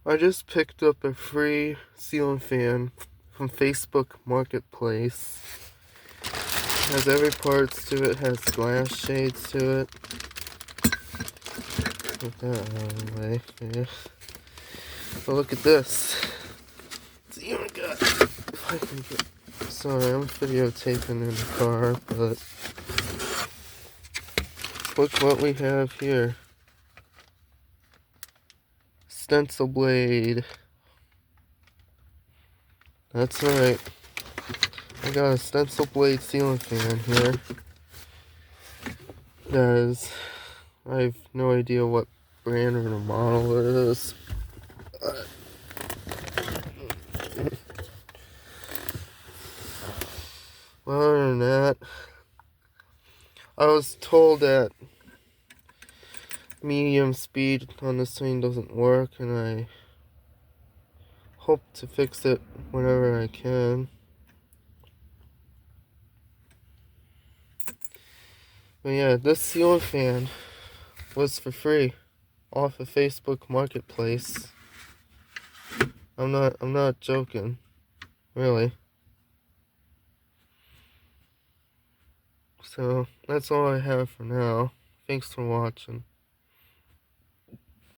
I just picked up a free ceiling fan from Facebook Marketplace. Has every parts to it, has glass shades to it. Get that out of the way. Yeah. But look at this. It's even got, if I can get, sorry, I'm videotaping in the car, but look what we have here. Stencil blade. That's right. I got a stencil blade ceiling fan here. Guys, I have no idea what brand or model it is. Well, other than that, I was told that medium speed on this thing doesn't work, and I hope to fix it whenever I can. But yeah, this ceiling fan was for free off of Facebook Marketplace. I'm not joking, really. So that's all I have for now. Thanks for watching.